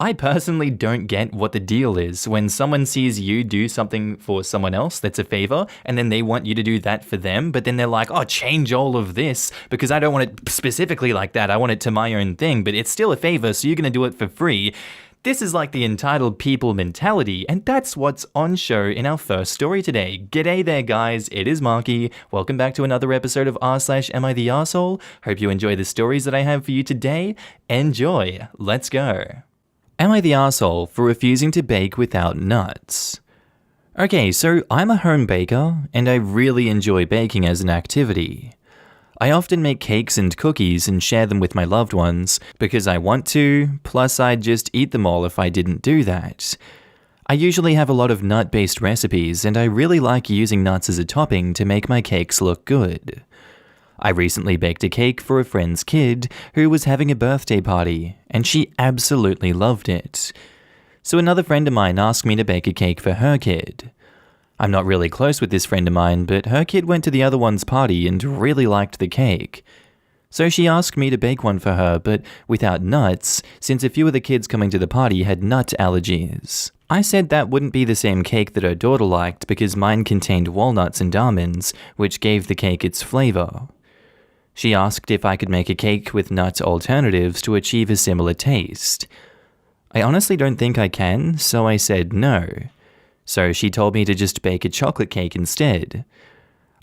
I personally don't get what the deal is when someone sees you do something for someone else that's a favor, and then they want you to do that for them, but then they're like, oh, change all of this because I don't want it specifically like that. I want it to my own thing, but it's still a favor, so you're going to do it for free. This is like the entitled people mentality, and that's what's on show in our first story today. G'day there, guys. It is Markee. Welcome back to another episode of r/AmITheA Arsehole. Hope you enjoy the stories that I have for you today. Enjoy. Let's go. Am I the arsehole for refusing to bake without nuts? Okay, so I'm a home baker, and I really enjoy baking as an activity. I often make cakes and cookies and share them with my loved ones because I want to, plus I'd just eat them all if I didn't do that. I usually have a lot of nut-based recipes, and I really like using nuts as a topping to make my cakes look good. I recently baked a cake for a friend's kid who was having a birthday party, and she absolutely loved it. So another friend of mine asked me to bake a cake for her kid. I'm not really close with this friend of mine, but her kid went to the other one's party and really liked the cake. So she asked me to bake one for her, but without nuts, since a few of the kids coming to the party had nut allergies. I said that wouldn't be the same cake that her daughter liked because mine contained walnuts and almonds, which gave the cake its flavor. She asked if I could make a cake with nut alternatives to achieve a similar taste. I honestly don't think I can, so I said no. So she told me to just bake a chocolate cake instead.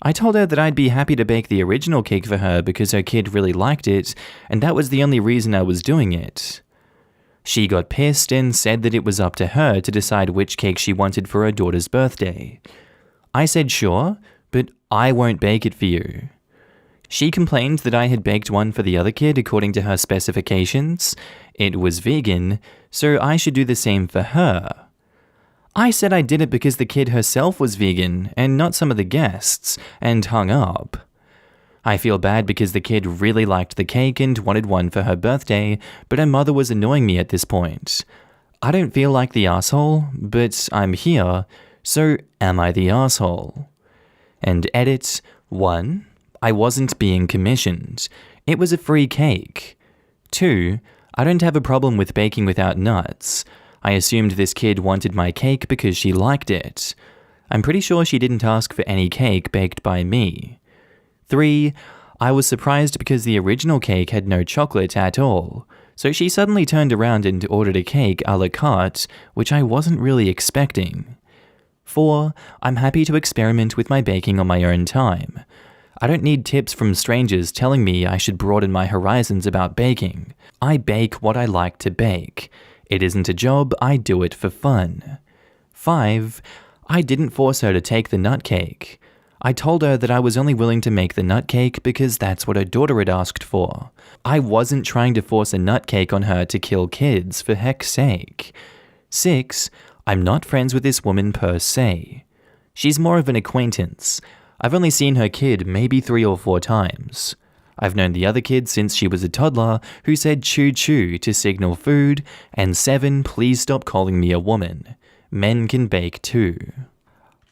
I told her that I'd be happy to bake the original cake for her because her kid really liked it, and that was the only reason I was doing it. She got pissed and said that it was up to her to decide which cake she wanted for her daughter's birthday. I said sure, but I won't bake it for you. She complained that I had baked one for the other kid according to her specifications. It was vegan, so I should do the same for her. I said I did it because the kid herself was vegan and not some of the guests, and hung up. I feel bad because the kid really liked the cake and wanted one for her birthday, but her mother was annoying me at this point. I don't feel like the asshole, but I'm here, so am I the asshole? And edit 1. I wasn't being commissioned. It was a free cake. 2. I don't have a problem with baking without nuts. I assumed this kid wanted my cake because she liked it. I'm pretty sure she didn't ask for any cake baked by me. 3. I was surprised because the original cake had no chocolate at all, so she suddenly turned around and ordered a cake a la carte, which I wasn't really expecting. 4. I'm happy to experiment with my baking on my own time. I don't need tips from strangers telling me I should broaden my horizons about baking. I bake what I like to bake. It isn't a job, I do it for fun. 5. I didn't force her to take the nut cake. I told her that I was only willing to make the nut cake because that's what her daughter had asked for. I wasn't trying to force a nut cake on her to kill kids, for heck's sake. 6. I'm not friends with this woman per se. She's more of an acquaintance. I've only seen her kid maybe 3 or 4 times. I've known the other kid since she was a toddler who said choo choo to signal food, and 7, please stop calling me a woman. Men can bake too.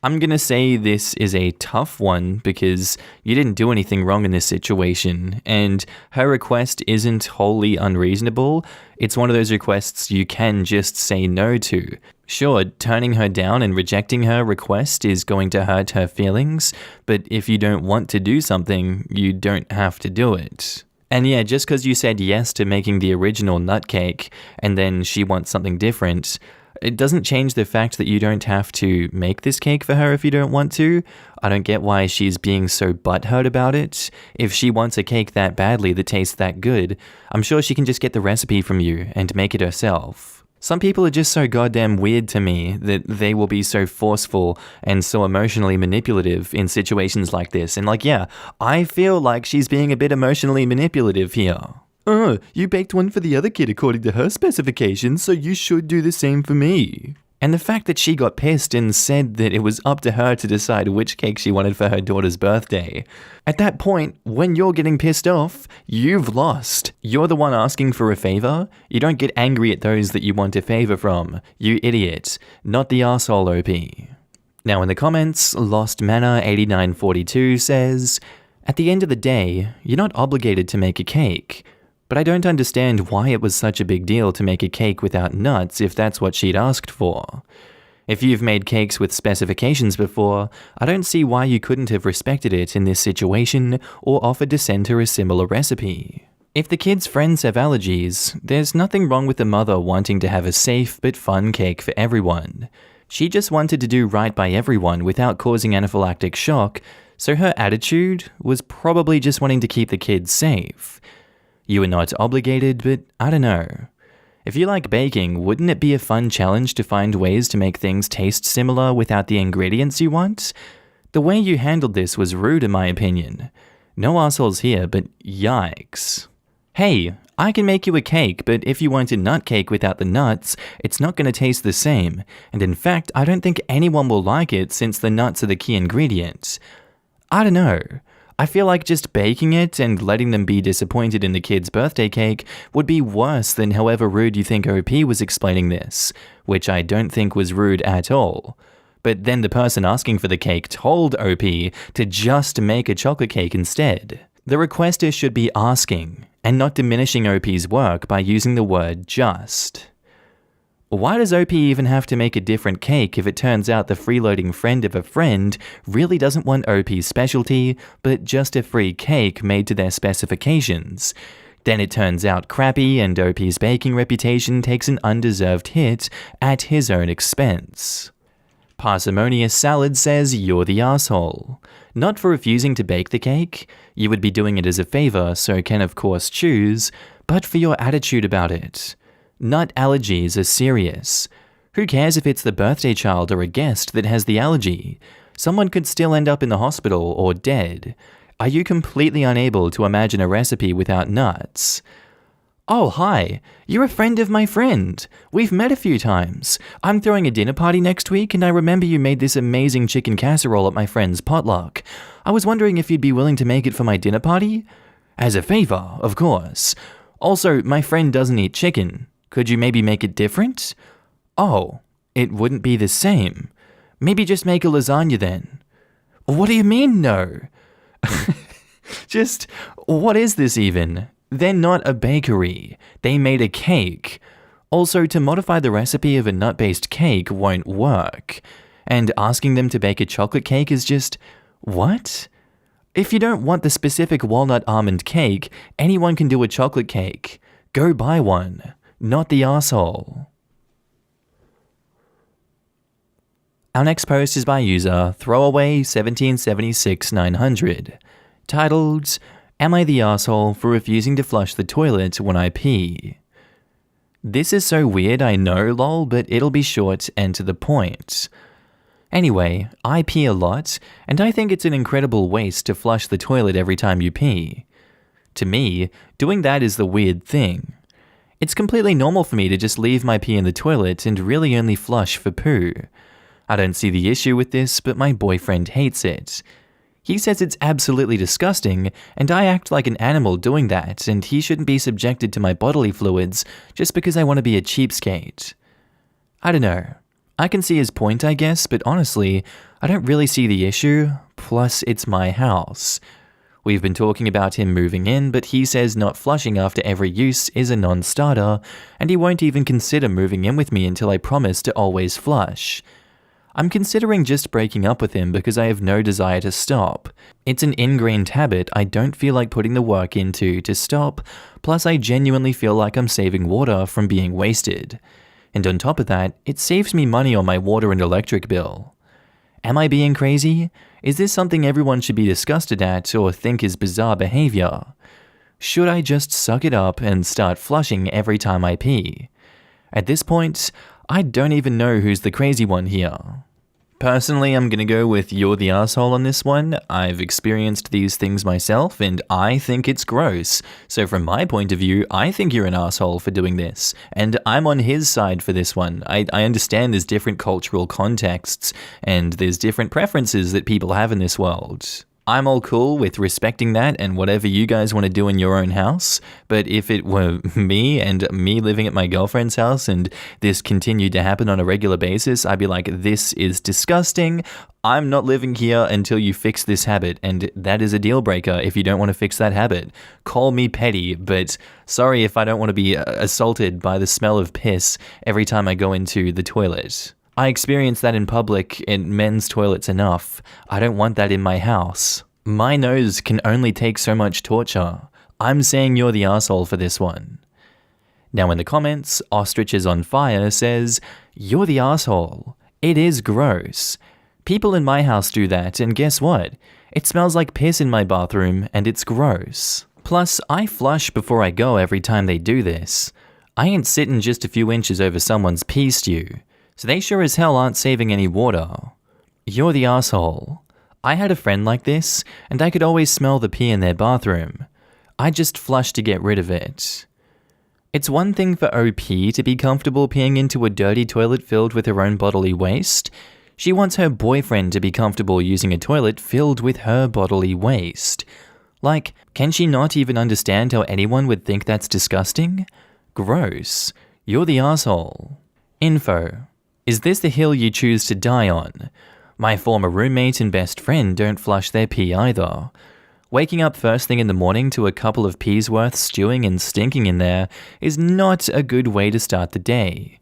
I'm gonna say this is a tough one because you didn't do anything wrong in this situation, and her request isn't wholly unreasonable. It's one of those requests you can just say no to. Sure, turning her down and rejecting her request is going to hurt her feelings, but if you don't want to do something, you don't have to do it. And yeah, just because you said yes to making the original nut cake, and then she wants something different, it doesn't change the fact that you don't have to make this cake for her if you don't want to. I don't get why she's being so butthurt about it. If she wants a cake that badly that tastes that good, I'm sure she can just get the recipe from you and make it herself. Some people are just so goddamn weird to me that they will be so forceful and so emotionally manipulative in situations like this. And yeah, I feel like she's being a bit emotionally manipulative here. You baked one for the other kid according to her specifications, so you should do the same for me. And the fact that she got pissed and said that it was up to her to decide which cake she wanted for her daughter's birthday. At that point, when you're getting pissed off, you've lost. You're the one asking for a favor. You don't get angry at those that you want a favor from, you idiot, not the arsehole OP. Now in the comments, Lost Manor 8942 says, at the end of the day, you're not obligated to make a cake. But I don't understand why it was such a big deal to make a cake without nuts if that's what she'd asked for. If you've made cakes with specifications before, I don't see why you couldn't have respected it in this situation or offered to send her a similar recipe. If the kid's friends have allergies, there's nothing wrong with the mother wanting to have a safe but fun cake for everyone. She just wanted to do right by everyone without causing anaphylactic shock, so her attitude was probably just wanting to keep the kids safe. You are not obligated, but I don't know. If you like baking, wouldn't it be a fun challenge to find ways to make things taste similar without the ingredients you want? The way you handled this was rude in my opinion. No assholes here, but yikes. Hey, I can make you a cake, but if you want a nut cake without the nuts, it's not going to taste the same, and in fact, I don't think anyone will like it since the nuts are the key ingredient. I don't know. I feel like just baking it and letting them be disappointed in the kid's birthday cake would be worse than however rude you think OP was explaining this, which I don't think was rude at all. But then the person asking for the cake told OP to just make a chocolate cake instead. The requester should be asking, and not diminishing OP's work by using the word just. Why does OP even have to make a different cake if it turns out the freeloading friend of a friend really doesn't want OP's specialty, but just a free cake made to their specifications? Then it turns out crappy and OP's baking reputation takes an undeserved hit at his own expense. Parsimonious Salad says you're the asshole. Not for refusing to bake the cake, you would be doing it as a favor so can of course choose, but for your attitude about it. Nut allergies are serious. Who cares if it's the birthday child or a guest that has the allergy? Someone could still end up in the hospital or dead. Are you completely unable to imagine a recipe without nuts? Oh, hi. You're a friend of my friend. We've met a few times. I'm throwing a dinner party next week and I remember you made this amazing chicken casserole at my friend's potluck. I was wondering if you'd be willing to make it for my dinner party? As a favor, of course. Also, my friend doesn't eat chicken. Could you maybe make it different? Oh, it wouldn't be the same. Maybe just make a lasagna then. What do you mean, no? Just, what is this even? They're not a bakery. They made a cake. Also, to modify the recipe of a nut-based cake won't work. And asking them to bake a chocolate cake is just, what? If you don't want the specific walnut almond cake, anyone can do a chocolate cake. Go buy one. Not the asshole. Our next post is by user Throwaway1776900, titled, Am I the asshole for refusing to flush the toilet when I pee? This is so weird, I know, lol, but it'll be short and to the point. Anyway, I pee a lot, and I think it's an incredible waste to flush the toilet every time you pee. To me, doing that is the weird thing. It's completely normal for me to just leave my pee in the toilet and really only flush for poo. I don't see the issue with this, but my boyfriend hates it. He says it's absolutely disgusting, and I act like an animal doing that, and he shouldn't be subjected to my bodily fluids just because I want to be a cheapskate. I don't know. I can see his point, I guess, but honestly, I don't really see the issue, plus it's my house. We've been talking about him moving in, but he says not flushing after every use is a non-starter, and he won't even consider moving in with me until I promise to always flush. I'm considering just breaking up with him because I have no desire to stop. It's an ingrained habit I don't feel like putting the work into to stop, plus I genuinely feel like I'm saving water from being wasted. And on top of that, it saves me money on my water and electric bill. Am I being crazy? Is this something everyone should be disgusted at or think is bizarre behavior? Should I just suck it up and start flushing every time I pee? At this point, I don't even know who's the crazy one here. Personally, I'm gonna go with you're the asshole on this one. I've experienced these things myself and I think it's gross. So from my point of view, I think you're an asshole for doing this. And I'm on his side for this one. I understand there's different cultural contexts and there's different preferences that people have in this world. I'm all cool with respecting that and whatever you guys want to do in your own house, but if it were me and me living at my girlfriend's house and this continued to happen on a regular basis, I'd be like, this is disgusting. I'm not living here until you fix this habit, and that is a deal breaker if you don't want to fix that habit. Call me petty, but sorry if I don't want to be assaulted by the smell of piss every time I go into the toilet. I experience that in public in men's toilets enough. I don't want that in my house. My nose can only take so much torture. I'm saying you're the asshole for this one. Now in the comments, Ostrich is on fire says, "You're the asshole. It is gross. People in my house do that, and guess what? It smells like piss in my bathroom, and it's gross. Plus, I flush before I go every time they do this. I ain't sitting just a few inches over someone's pee stew, so they sure as hell aren't saving any water. You're the asshole. I had a friend like this, and I could always smell the pee in their bathroom. I just flushed to get rid of it. It's one thing for OP to be comfortable peeing into a dirty toilet filled with her own bodily waste. She wants her boyfriend to be comfortable using a toilet filled with her bodily waste. Like, can she not even understand how anyone would think that's disgusting? Gross. You're the asshole. Info. Is this the hill you choose to die on? My former roommate and best friend don't flush their pee either. Waking up first thing in the morning to a couple of peas worth stewing and stinking in there is not a good way to start the day.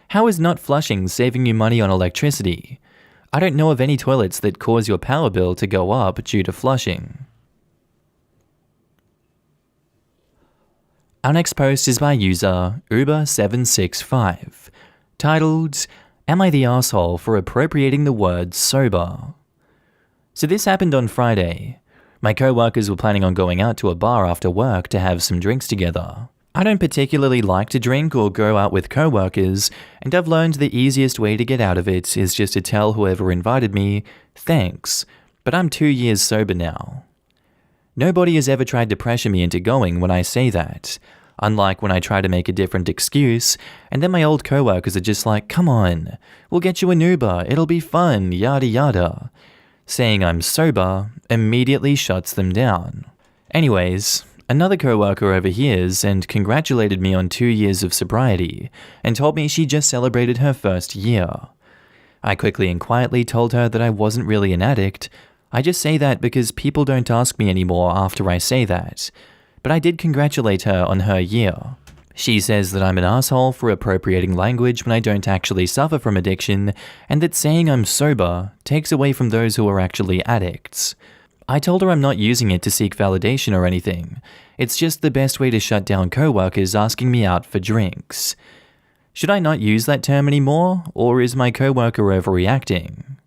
How is not flushing saving you money on electricity? I don't know of any toilets that cause your power bill to go up due to flushing. Our next post is by user Uber765, titled, "Am I the asshole for appropriating the word sober?" So this happened on Friday. My co-workers were planning on going out to a bar after work to have some drinks together. I don't particularly like to drink or go out with co-workers, and I've learned the easiest way to get out of it is just to tell whoever invited me, thanks, but I'm 2 years sober now. Nobody has ever tried to pressure me into going when I say that, unlike when I try to make a different excuse, and then my old co-workers are just like, "Come on, we'll get you an Uber, it'll be fun, yada yada." Saying I'm sober immediately shuts them down. Anyways, another co-worker overhears and congratulated me on 2 years of sobriety and told me she just celebrated her first year. I quickly and quietly told her that I wasn't really an addict. I just say that because people don't ask me anymore after I say that. But I did congratulate her on her year. She says that I'm an asshole for appropriating language when I don't actually suffer from addiction, and that saying I'm sober takes away from those who are actually addicts. I told her I'm not using it to seek validation or anything. It's just the best way to shut down co-workers asking me out for drinks. Should I not use that term anymore, or is my co-worker overreacting?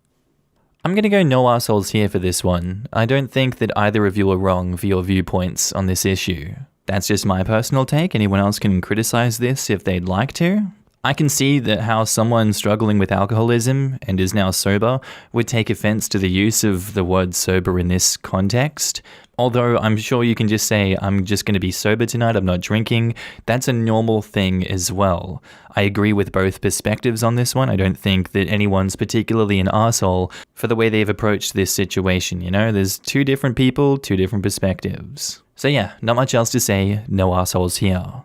I'm gonna go no assholes here for this one. I don't think that either of you are wrong for your viewpoints on this issue. That's just my personal take. Anyone else can criticize this if they'd like to. I can see that how someone struggling with alcoholism and is now sober would take offense to the use of the word sober in this context. Although I'm sure you can just say, I'm just going to be sober tonight, I'm not drinking. That's a normal thing as well. I agree with both perspectives on this one. I don't think that anyone's particularly an arsehole for the way they've approached this situation. You know, there's two different people, two different perspectives. So yeah, not much else to say, no assholes here.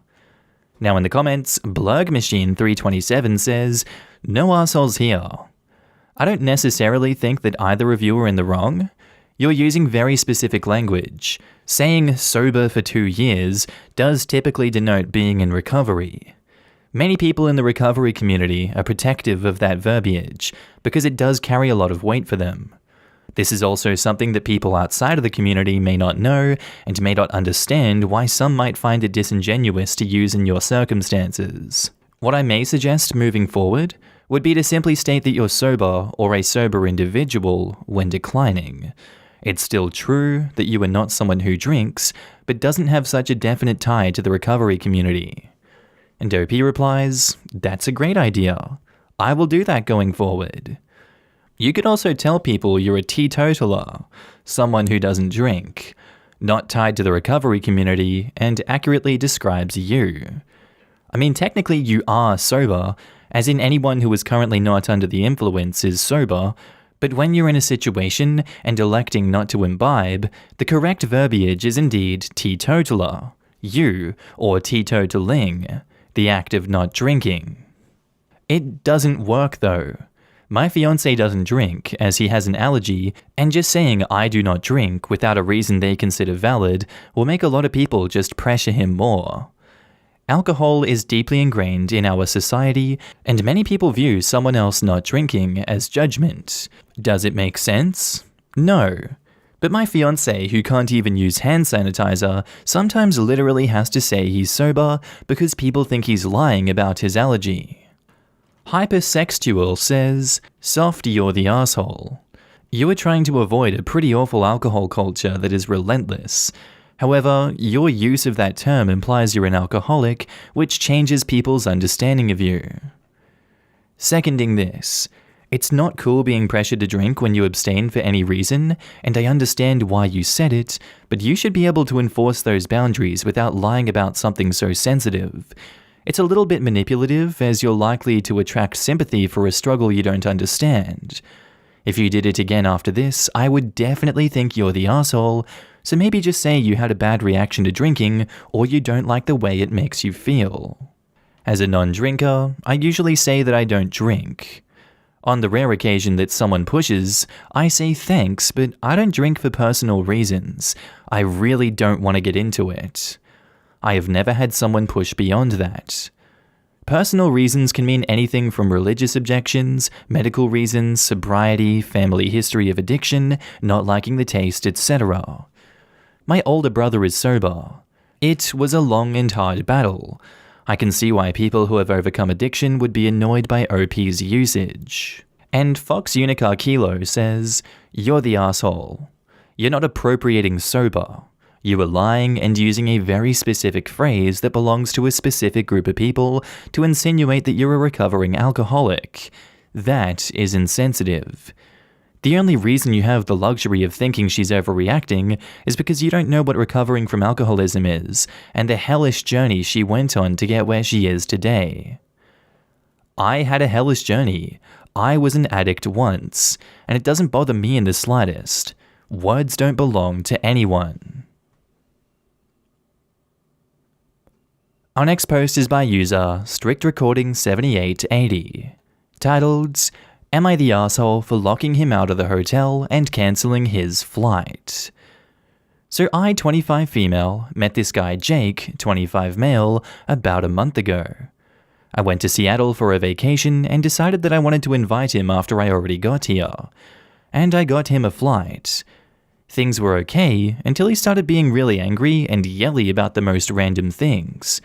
Now in the comments, BlurgMachine327 says, no assholes here. I don't necessarily think that either of you are in the wrong. You're using very specific language. Saying sober for 2 years does typically denote being in recovery. Many people in the recovery community are protective of that verbiage because it does carry a lot of weight for them. This is also something that people outside of the community may not know and may not understand why some might find it disingenuous to use in your circumstances. What I may suggest moving forward would be to simply state that you're sober or a sober individual when declining. It's still true that you are not someone who drinks, but doesn't have such a definite tie to the recovery community. And OP replies, that's a great idea. I will do that going forward. You could also tell people you're a teetotaler, someone who doesn't drink, not tied to the recovery community, and accurately describes you. I mean, technically you are sober, as in anyone who is currently not under the influence is sober, but when you're in a situation and electing not to imbibe, the correct verbiage is indeed teetotaler, you, or teetotaling, the act of not drinking. It doesn't work though. My fiance doesn't drink as he has an allergy, and just saying I do not drink without a reason they consider valid will make a lot of people just pressure him more. Alcohol is deeply ingrained in our society, and many people view someone else not drinking as judgment. Does it make sense? No. But my fiance, who can't even use hand sanitizer, sometimes literally has to say he's sober because people think he's lying about his allergy. Hypersexual says, "Soft, you're the asshole." You are trying to avoid a pretty awful alcohol culture that is relentless. However, your use of that term implies you're an alcoholic, which changes people's understanding of you. Seconding this. It's not cool being pressured to drink when you abstain for any reason, and I understand why you said it, but you should be able to enforce those boundaries without lying about something so sensitive. It's a little bit manipulative, as you're likely to attract sympathy for a struggle you don't understand. If you did it again after this, I would definitely think you're the asshole, so maybe just say you had a bad reaction to drinking, or you don't like the way it makes you feel. As a non-drinker, I usually say that I don't drink. On the rare occasion that someone pushes, I say thanks, but I don't drink for personal reasons. I really don't want to get into it. I have never had someone push beyond that. Personal reasons can mean anything from religious objections, medical reasons, sobriety, family history of addiction, not liking the taste, etc. My older brother is sober. It was a long and hard battle. I can see why people who have overcome addiction would be annoyed by OP's usage. And Fox Unicar Kilo says, "You're the asshole. You're not appropriating sober. You are lying and using a very specific phrase that belongs to a specific group of people to insinuate that you're a recovering alcoholic. That is insensitive. The only reason you have the luxury of thinking she's overreacting is because you don't know what recovering from alcoholism is, and the hellish journey she went on to get where she is today. I had a hellish journey. I was an addict once, and it doesn't bother me in the slightest. Words don't belong to anyone." Our next post is by user StrictRecording7880, titled, "Am I the asshole for locking him out of the hotel and cancelling his flight?" So I, 25 female, met this guy Jake, 25 male, about a month ago. I went to Seattle for a vacation and decided that I wanted to invite him after I already got here. And I got him a flight. Things were okay until he started being really angry and yelly about the most random things.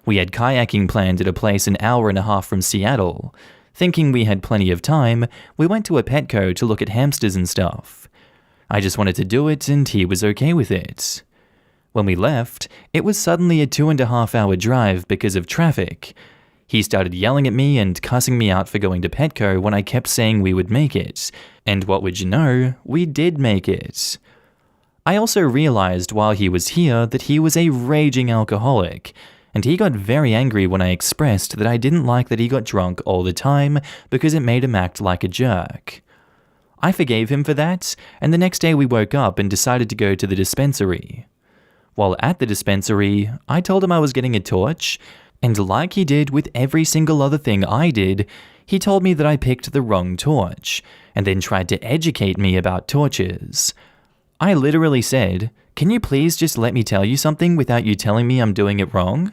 We had kayaking planned at a place an hour and a half from Seattle. Thinking we had plenty of time, we went to a Petco to look at hamsters and stuff. I just wanted to do it and he was okay with it. When we left, it was suddenly a 2.5-hour drive because of traffic. He started yelling at me and cussing me out for going to Petco when I kept saying we would make it. And what would you know, we did make it. I also realized while he was here that he was a raging alcoholic, and he got very angry when I expressed that I didn't like that he got drunk all the time because it made him act like a jerk. I forgave him for that, and the next day we woke up and decided to go to the dispensary. While at the dispensary, I told him I was getting a torch, and like he did with every single other thing I did, he told me that I picked the wrong torch, and then tried to educate me about torches. I literally said, "Can you please just let me tell you something without you telling me I'm doing it wrong?"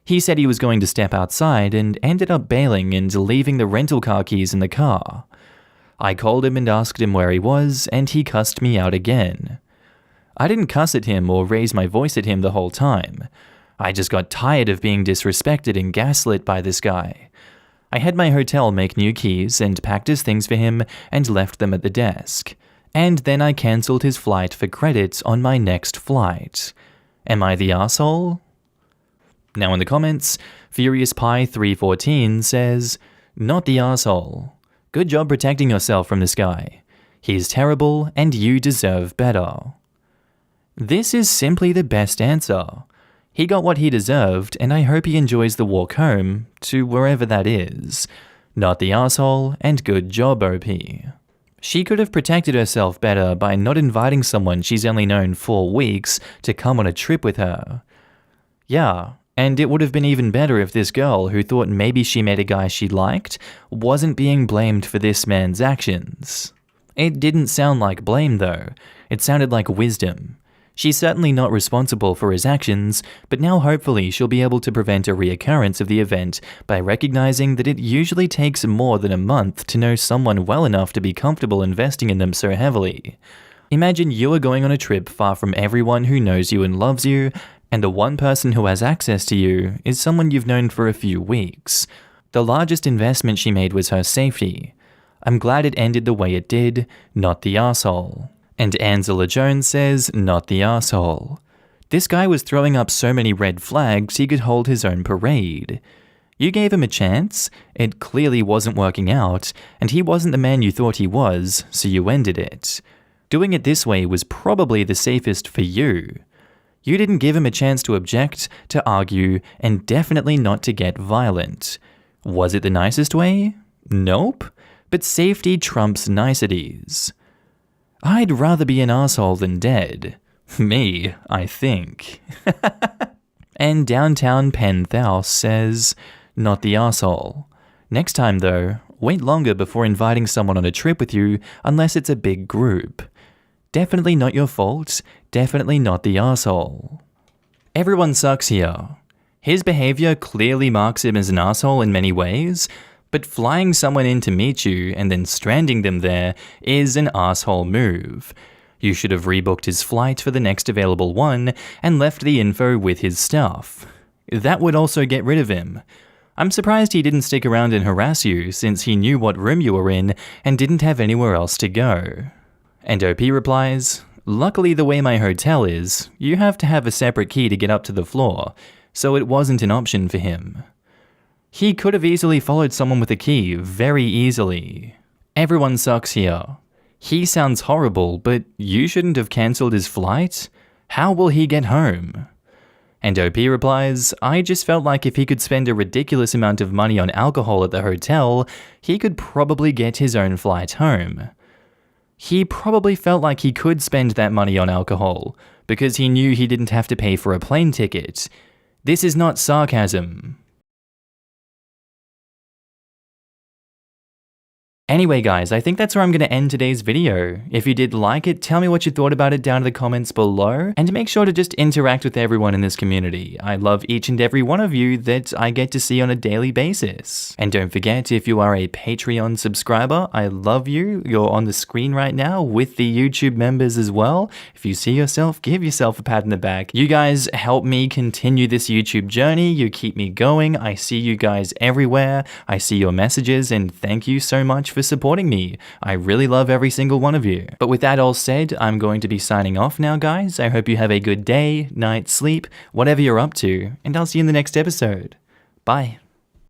He said he was going to step outside and ended up bailing and leaving the rental car keys in the car. I called him and asked him where he was, and he cussed me out again. I didn't cuss at him or raise my voice at him the whole time. I just got tired of being disrespected and gaslit by this guy. I had my hotel make new keys and packed his things for him and left them at the desk. And then I cancelled his flight for credits on my next flight. Am I the asshole? Now in the comments, FuriousPie314 says, "Not the asshole. Good job protecting yourself from this guy. He's terrible and you deserve better." This is simply the best answer. He got what he deserved, and I hope he enjoys the walk home, to wherever that is. Not the asshole, and good job, OP. She could have protected herself better by not inviting someone she's only known 4 weeks to come on a trip with her. Yeah, And it would have been even better if this girl, who thought maybe she met a guy she liked, wasn't being blamed for this man's actions. It didn't sound like blame though, it sounded like wisdom. She's certainly not responsible for his actions, but now hopefully she'll be able to prevent a reoccurrence of the event by recognizing that it usually takes more than a month to know someone well enough to be comfortable investing in them so heavily. Imagine you are going on a trip far from everyone who knows you and loves you, and the one person who has access to you is someone you've known for a few weeks. The largest investment she made was her safety. I'm glad it ended the way it did, not the asshole. And Angela Jones says, not the asshole. This guy was throwing up so many red flags he could hold his own parade. You gave him a chance, it clearly wasn't working out, and he wasn't the man you thought he was, so you ended it. Doing it this way was probably the safest for you. You didn't give him a chance to object, to argue, and definitely not to get violent. Was it the nicest way? Nope. But safety trumps niceties. I'd rather be an asshole than dead. Me, I think. And Downtown Penthouse says, not the asshole. Next time though, wait longer before inviting someone on a trip with you unless it's a big group. Definitely not your fault, definitely not the asshole. Everyone sucks here. His behavior clearly marks him as an asshole in many ways, but flying someone in to meet you and then stranding them there is an asshole move. You should have rebooked his flight for the next available one and left the info with his stuff. That would also get rid of him. I'm surprised he didn't stick around and harass you since he knew what room you were in and didn't have anywhere else to go. And OP replies, luckily the way my hotel is, you have to have a separate key to get up to the floor, so it wasn't an option for him. He could have easily followed someone with a key, very easily. Everyone sucks here. He sounds horrible, but you shouldn't have cancelled his flight? How will he get home? And OP replies, I just felt like if he could spend a ridiculous amount of money on alcohol at the hotel, he could probably get his own flight home. He probably felt like he could spend that money on alcohol, because he knew he didn't have to pay for a plane ticket. This is not sarcasm. Anyway guys, I think that's where I'm going to end today's video. If you did like it, tell me what you thought about it down in the comments below, and make sure to just interact with everyone in this community. I love each and every one of you that I get to see on a daily basis. And don't forget, if you are a Patreon subscriber, I love you. You're on the screen right now with the YouTube members as well. If you see yourself, give yourself a pat on the back. You guys help me continue this YouTube journey. You keep me going. I see you guys everywhere. I see your messages, and thank you so much for supporting me. I really love every single one of you. But with that all said, I'm going to be signing off now, guys. I hope you have a good day, night, sleep, whatever you're up to, and I'll see you in the next episode. Bye.